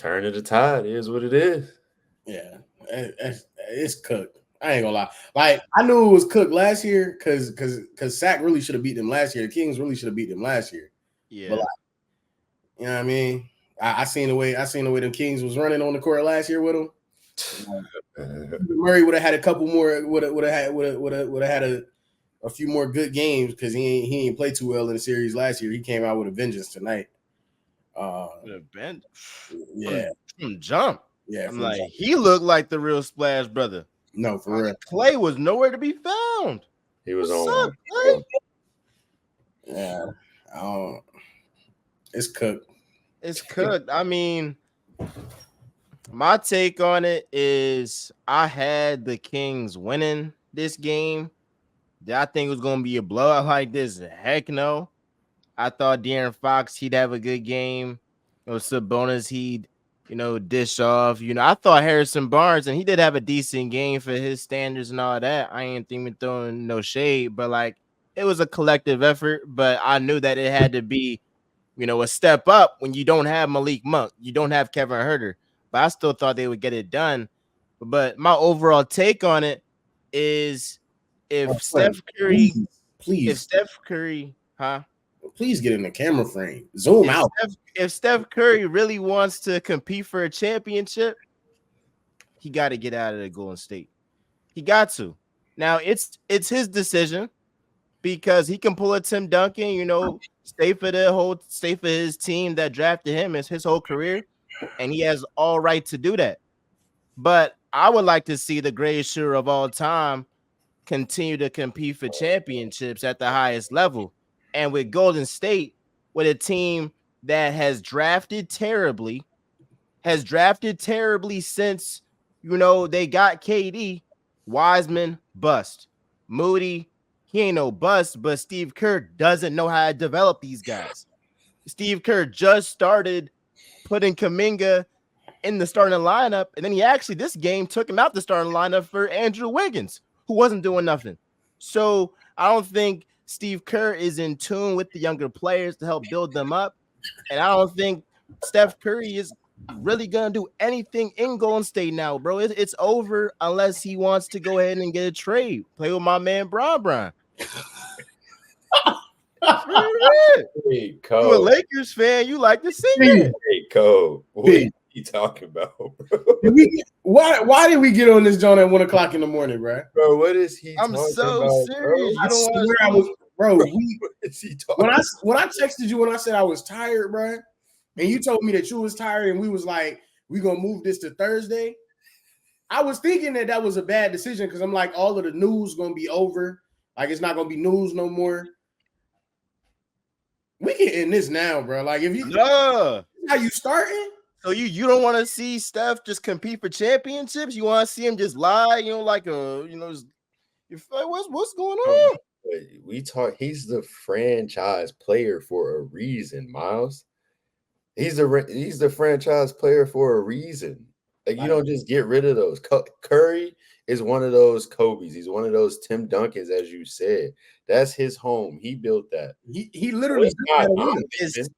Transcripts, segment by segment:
Turn of the tide is what it is. Yeah, it's cooked. I ain't gonna lie. Like I knew it was cooked last year because Sac really should have beat them last year. The Kings really should have beat them last year. But Yeah. like, you know what I mean? I seen the way them Kings was running on the court last year with them. Murray would have had a couple more. Would have had a few more good games because he ain't played too well in the series last year. He came out with a vengeance tonight. The bench Yeah, from jump. yeah. I'm like, he looked like the real Splash brother. No, for real. Clay was nowhere to be found. He was What's on up, Clay? Yeah, it's cooked. It's cooked. I mean, my take on it is I had the Kings winning this game. Did I think it was gonna be a blowout like this? Heck no. I thought De'Aaron Fox, he'd have a good game. Sabonis, he'd, dish off. I thought Harrison Barnes, and he did have a decent game for his standards and all that. I ain't even throwing no shade, but like it was a collective effort. But I knew that it had to be, a step up when you don't have Malik Monk, you don't have Kevin Huerter. But I still thought they would get it done. But my overall take on it is if Steph Curry, huh? Please get in the camera frame. Zoom out. If Steph Curry really wants to compete for a championship, he got to get out of the Golden State. He got to. Now it's his decision because he can pull a Tim Duncan, stay for his team that drafted him as his whole career, and he has all right to do that. But I would like to see the greatest shooter of all time continue to compete for championships at the highest level. And with Golden State, with a team that has drafted terribly since, they got KD, Wiseman, bust. Moody, he ain't no bust, but Steve Kerr doesn't know how to develop these guys. Steve Kerr just started putting Kuminga in the starting lineup, and then this game took him out the starting lineup for Andrew Wiggins, who wasn't doing nothing. So I don't think Steve Kerr is in tune with the younger players to help build them up. And I don't think Steph Curry is really going to do anything in Golden State now, bro. It's over unless he wants to go ahead and get a trade. Play with my man, Bron. Hey, Cole. You a Lakers fan, you like to see it. Hey, Cole. What are you talking about, bro? Why did we get on this joint at 1 o'clock in the morning, bro? Bro, what is he I'm talking so about, serious. Bro? You don't want I was, bro. What is he talking when I texted you when I said I was tired, bro, and you told me that you was tired, and we was like, we gonna move this to Thursday. I was thinking that was a bad decision because I'm like, all of the news gonna be over. Like it's not gonna be news no more. We can end this now, bro. Like if you how you starting? So you don't want to see Steph just compete for championships? You want to see him just lie? Like what's going on? We talk. He's the franchise player for a reason, Miles. He's the franchise player for a reason. Like you don't just get rid of those. Curry is one of those Kobe's. He's one of those Tim Duncans, as you said. That's his home. He built that. He literally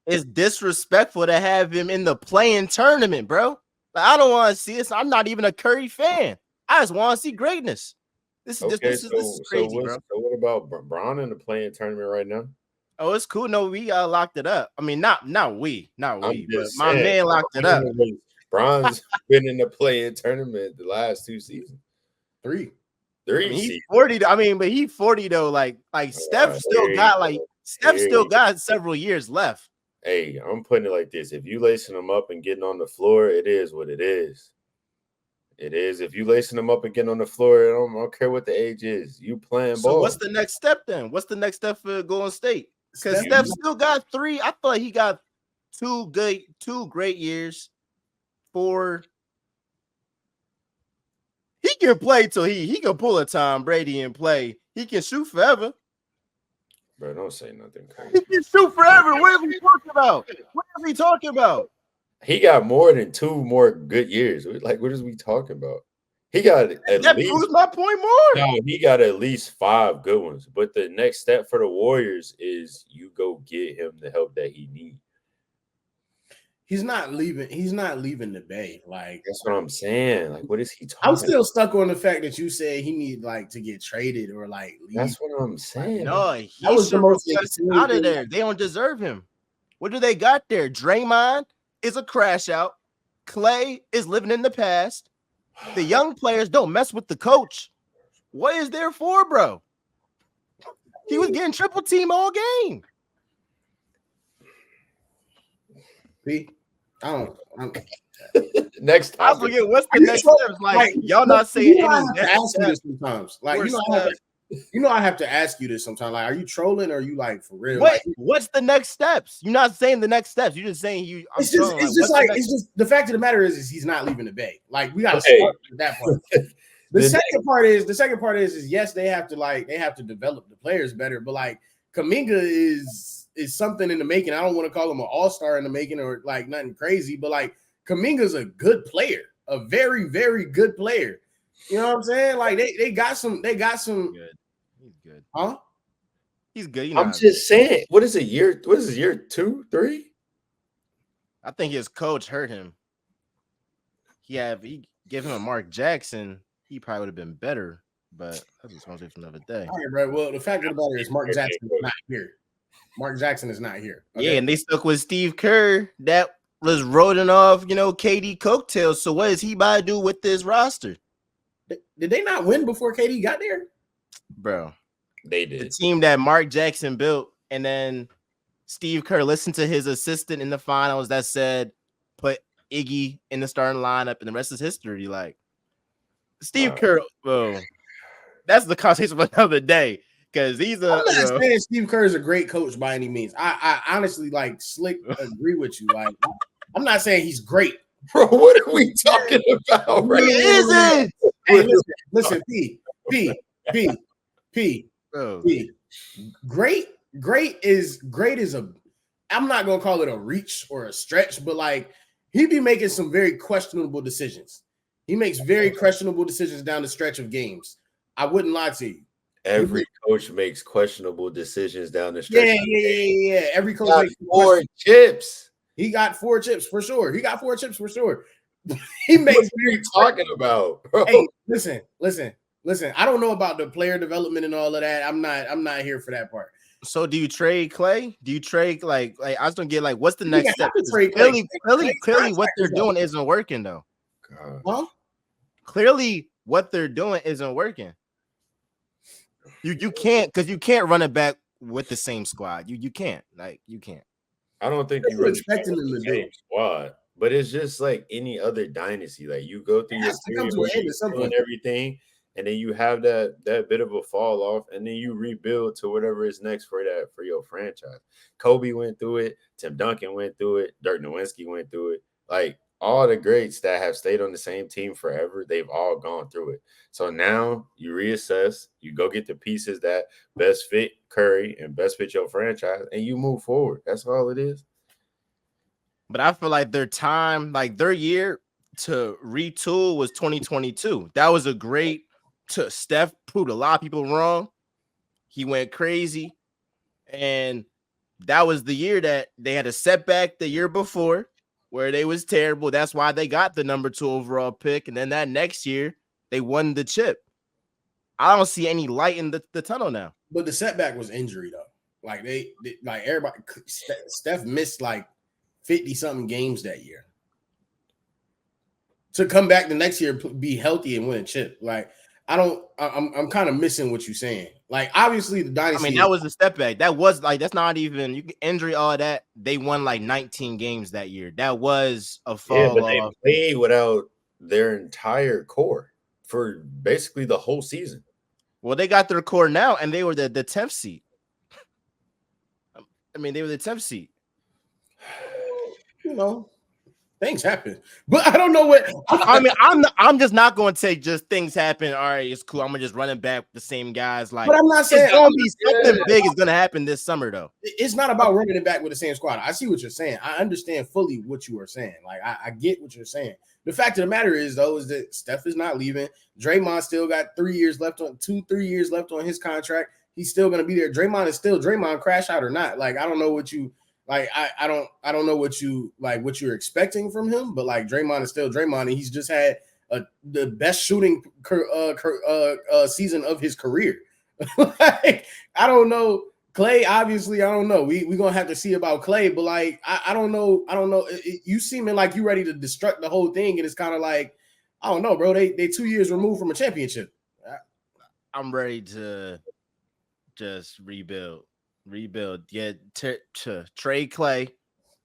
it's disrespectful to have him in the playing tournament, bro. Like, I don't want to see this. I'm not even a Curry fan. I just want to see greatness. This is crazy, bro. So what about Bron in the playing tournament right now? Oh, it's cool. No, we locked it up. I mean, not we, but saying, my man locked it up. Bron's been in the playing tournament the last 2 seasons. Three. He's 40. I mean, but he's 40 though. Like Steph still got several years left. Hey, I'm putting it like this: if you lacing them up and getting on the floor, it is what it is. It is. If you lacing them up and getting on the floor, I don't care what the age is. You playing ball. So what's the next step then? What's the next step for Golden State? Because Steph still got 3. I thought he got 2 great years. 4. He can play till he can pull a Tom Brady and play. He can shoot forever. Bro, don't say nothing crazy. He can shoot forever. What are we talking about? What are we talking about? He got more than 2 more good years. Like, what is we talking about? He got that proves my point more. No, he got at least 5 good ones. But the next step for the Warriors is you go get him the help that he needs. He's not leaving. He's not leaving the Bay. Like That's what I'm saying. Like, what is he I'm talking? still stuck on the fact that you said he need like to get traded or like leave. That's what I'm saying. No, That he was the should most request insane out of thing. there. They don't deserve him. What do they got there? Draymond is a crash out. Clay is living in the past. The young players don't mess with the coach. What is there for, bro? He was getting triple team all game. P, I don't. Next I was topic. looking, what's the next steps? Like, y'all not saying you know, I any have to next ask you steps. this sometimes. Like, I have to ask you this sometimes. Like, are you trolling or are you like for real? What, Like, what's the next steps? You're not saying the next steps. You're just saying you. I'm it's just trolling. it's just the fact of the matter is he's not leaving the Bay. Like, we got to Okay. start with that part. The second part is yes, they have to develop the players better, but like Kuminga is something in the making. I don't want to call him an all-star in the making or like nothing crazy, but like Kuminga's a good player, a very, very good player. You know what I'm saying? Like they got some. Good. He's good. Huh? He's good. You know, I'm just saying. What is it? What is it? Year 2, 3? I think his coach hurt him. He gave him a Mark Jackson, he probably would have been better. But that's just going to say for another day. All right, bro. Well, the fact of the matter is Mark Jackson is not here. Mark Jackson is not here. Okay? Yeah, and they stuck with Steve Kerr. That was rolling off, KD coattails. So what is he about to do with this roster? Did they not win before KD got there? Bro. They did. The team that Mark Jackson built, and then Steve Kerr listened to his assistant in the finals that said, put Iggy in the starting lineup, and the rest is history. Like, Steve Kerr, bro, that's the conversation for another day. Because I'm not saying Steve Kerr is a great coach by any means. I honestly like slick agree with you. Like, I'm not saying he's great. Bro, what are we talking about? Right? Is it? Hey, listen, P. Great is a. I'm not gonna call it a reach or a stretch, but like he be making some very questionable decisions. He makes very questionable decisions down the stretch of games. I wouldn't lie to you. Every coach makes questionable decisions down the stretch. Yeah. Every coach makes 4 chips. He got 4 chips for sure. He makes. What are you talking about, bro? Hey, listen. I don't know about the player development and all of that. I'm not here for that part. So do you trade Clay? Do you trade like I just don't get like what's the next step? Clearly, what they're doing isn't working though. Huh? Clearly, what they're doing isn't working. You can't because you can't run it back with the same squad. You can't. I don't think you really expecting them to do squad, but it's just like any other dynasty. Like you go through your period where you're doing everything, and then you have that bit of a fall off, and then you rebuild to whatever is next for your franchise. Kobe went through it. Tim Duncan went through it. Dirk Nowitzki went through it. Like all the greats that have stayed on the same team forever, they've all gone through it. So now you reassess, you go get the pieces that best fit Curry and best fit your franchise, and you move forward. That's all it is. But I feel like their year to retool was 2022. That was a great to Steph proved a lot of people wrong. He went crazy. And that was the year that they had a setback the year before where they was terrible. That's why they got the number 2 overall pick. And then that next year, they won the chip. I don't see any light in the tunnel now. But the setback was injury, though. Like, they like everybody, Steph missed like 50-something games that year. To come back the next year, be healthy and win a chip. Like, I'm kind of missing what you're saying. Like, obviously, the dynasty. I mean, that was a step back. That was like, that's not even, you can injury all that. They won like 19 games that year. That was a fall but off. They played without their entire core for basically the whole season. Well, they got their core now, and they were the 10th seed. I mean, they were the 10th seed. Things happen, but I don't know what. I mean, I'm just not going to say just things happen. All right, it's cool. I'm gonna just run it back with the same guys. Like, but I'm not saying it's gonna be something big is gonna happen this summer, though. It's not about running it back with the same squad. I see what you're saying. I understand fully what you are saying. Like, I get what you're saying. The fact of the matter is, though, is that Steph is not leaving. Draymond still got 3 years left on 2-3 years left on his contract. He's still gonna be there. Draymond is still Draymond, crash out or not. Like, I don't know what you. Like I don't know what you're expecting from him, but like Draymond is still Draymond, and he's just had the best shooting season of his career. Like I don't know. Clay, obviously, I don't know. We're gonna have to see about Clay, but like I don't know. You seeming like you ready to destruct the whole thing, and it's kind of like I don't know, bro. They 2 years removed from a championship. I'm ready to just rebuild. Get to trade Clay.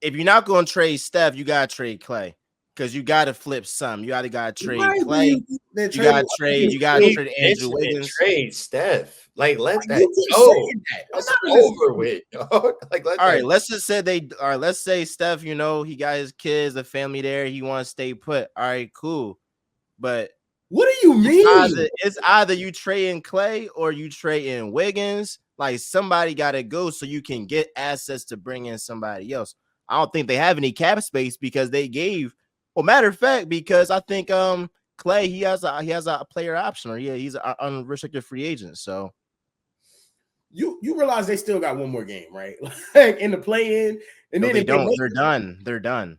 If you're not going to trade Steph, you got to trade Clay because you got to flip some. You got to trade Clay. You got to trade. You got to trade Andrew Wiggins. Trade Steph. Like let that You keep go. saying that. That's over with. Dog. Like let All that right, let's just say all right, let's say Steph, you know, he got his kids, a family there. He wants to stay put. All right, cool. But what do you mean? It's either you trade in Clay or you trade in Wiggins. Like somebody got to go so you can get assets to bring in somebody else. I don't think they have any cap space because they gave. Well, matter of fact, because I think Clay he has a player option, or he's an unrestricted free agent. So you realize they still got one more game, right? Like in the play-in, and then they don't. They're done. They're done.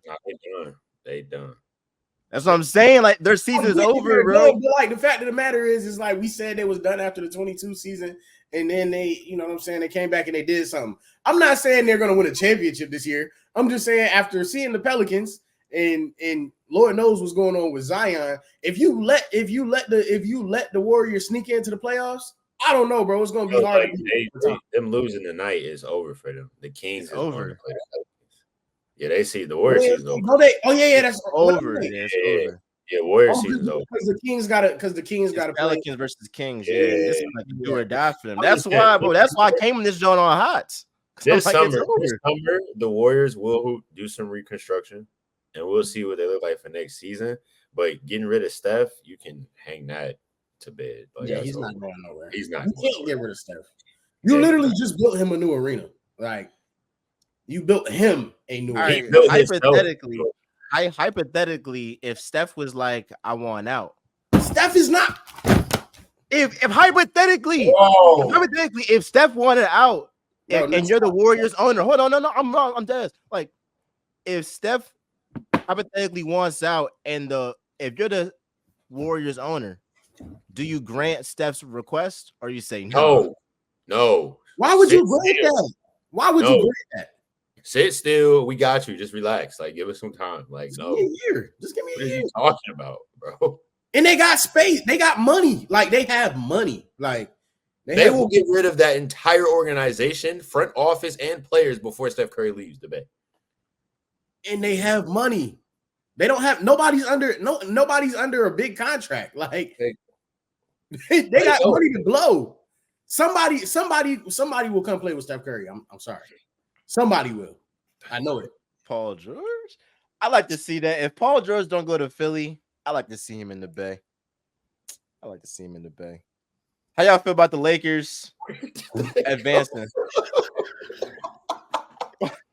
They done. That's what I'm saying. Like their season is over, bro. But like the fact of the matter is like we said, it was done after the 22 season, and then they, you know what I'm saying, they came back and they did something. I'm not saying they're going to win a championship this year. I'm just saying after seeing the Pelicans and Lord knows what's going on with Zion, if you let the Warriors sneak into the playoffs, I don't know, bro. It's going to be hard. Them losing tonight is over for them. The Kings is over. Going to play the Pelicans. Yeah, they see the Warriors season's over. That's over. Yeah, it's over. Yeah, Warriors season's over. Because the Kings got to Pelicans versus Kings. Yeah, this is like a do or die for them. That's why, bro. That's why I came in this joint on hot. This summer, the Warriors will do some reconstruction, and we'll see what they look like for next season. But getting rid of Steph, you can hang that to bed. Like, yeah, he's not going nowhere. He's not. You can't get rid of Steph. You literally just built him a new arena. Like you built him a new arena. Hypothetically, if Steph was like, I want out. Steph is not. If hypothetically, if Steph wanted out, and you're the Warriors owner, hold on, no, I'm wrong. I'm dead. Like, if Steph hypothetically wants out, and if you're the Warriors owner, do you grant Steph's request or you say no? No. Why would you grant that? Why would you grant that? Sit still. We got you. Just relax. Like, give us some time. Like, Just give me a year. Just give me a year. What are you talking about, bro? And they got space. They got money. Like, they have money. Like, they will get rid of that entire organization, front office, and players before Steph Curry leaves the Bay. And they have money. They don't have nobody's under a big contract. Like they got money to blow. Somebody will come play with Steph Curry. I'm sorry. Somebody will. I know it. Paul George. I like to see that. If Paul George don't go to Philly, I like to see him in the Bay. How y'all feel about the Lakers advancing?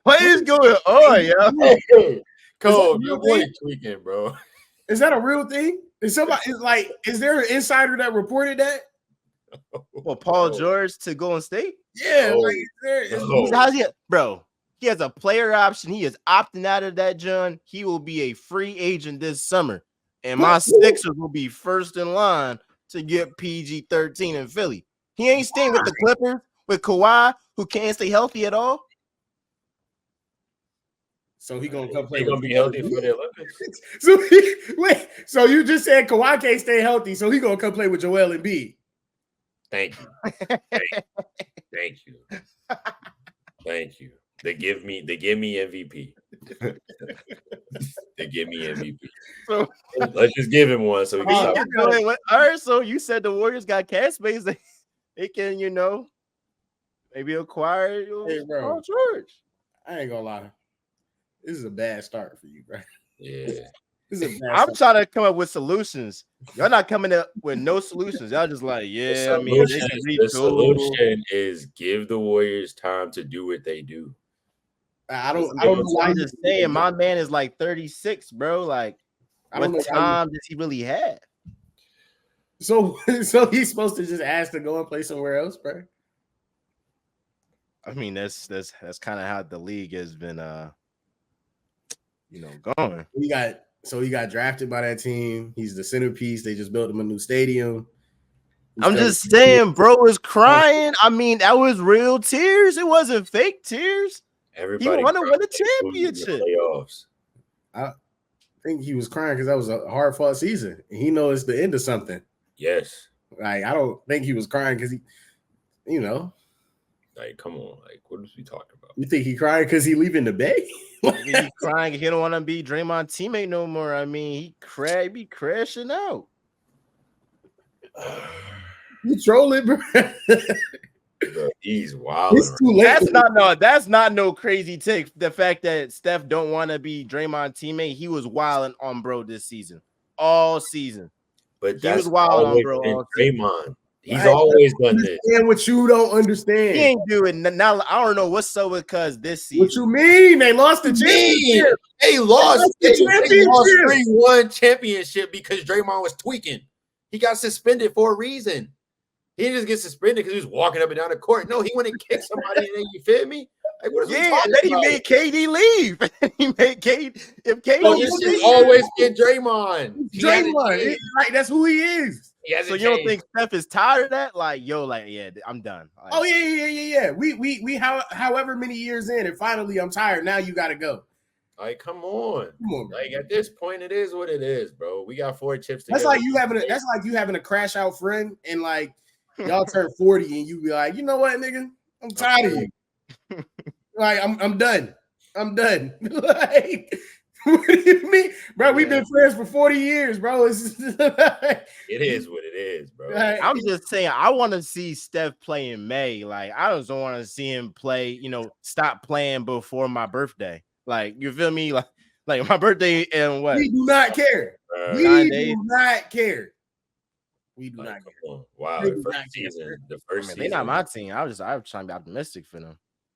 What is going on, yo? Cole, your boy tweaking, bro. Is that a real thing? Is there an insider that reported that? Well, Paul George to Golden State? Yeah, how's he, bro? He has a player option. He is opting out of that, John. He will be a free agent this summer, and my Sixers will be first in line to get PG-13 in Philly. He ain't staying with the Clippers with Kawhi, who can't stay healthy at all. So he gonna come play. He gonna be healthy for the Olympics. So you just said Kawhi can't stay healthy, so he gonna come play with Joel Embiid. Thank you. They give me MVP. They give me MVP. So let's just give him one so we can stop. All right, so you said the Warriors got cash space. They can, maybe acquire Paul George. I ain't gonna lie. This is a bad start for you, bro. Yeah. I'm trying to come up with solutions. Y'all not coming up with no solutions. Y'all just like, the solution is give the Warriors time to do what they do. I don't know why. I'm just saying, my man is like 36, bro. Like, what time does he really have? So he's supposed to just ask to go and play somewhere else, bro. I mean, that's kind of how the league has been, going. He got drafted by that team. He's the centerpiece. They just built him a new stadium. I'm just saying, bro was crying. I mean, that was real tears. It wasn't fake tears. Everybody he want to win a losing in the championship. playoffs. I think he was crying because that was a hard fought season. And he knows it's the end of something. Yes. Like, I don't think he was crying because he, Like, come on. Like, what is we talking about? You think he crying because he leaving the Bay? He crying. He don't want to be Draymond teammate no more. I mean, he be crashing out. You trolling, bro. Bro, he's wild. It's too late. That's not no crazy take. The fact that Steph don't want to be Draymond teammate, he was wilding on bro this season, all season. But he was wild on bro. All Draymond. He's always done this. And what you don't understand, he ain't doing now. I don't know what's so because this season. What you mean? They lost the championship. They lost the championship. 3-1 championship because Draymond was tweaking. He got suspended for a reason. He didn't just get suspended because he was walking up and down the court. No, he went and kicked somebody. And then, you feel me? Like, what is he talking about? He made KD leave. He made KD. If KD, this has always been Draymond. Draymond, like that's who he is. So you don't think Steph is tired of that? Like, yeah, I'm done. Like, oh yeah. We however many years in, and finally I'm tired. Now you got to go. Like, come on. Like, at this point, it is what it is, bro. We got 4 chips together. That's like you having a crash out friend, and like y'all turn 40, and you be like, you know what, nigga, I'm tired of you. Like, I'm done. Like, what do you mean, bro? We've been friends for 40 years, bro. It is what it is, bro. I'm just saying, I want to see Steph play in May. Like, I just don't want to see him play. Stop playing before my birthday. Like, you feel me? Like my birthday and what? We do not care. We do not care. Wow, the first season. They're not my team. I'm trying to be optimistic for them.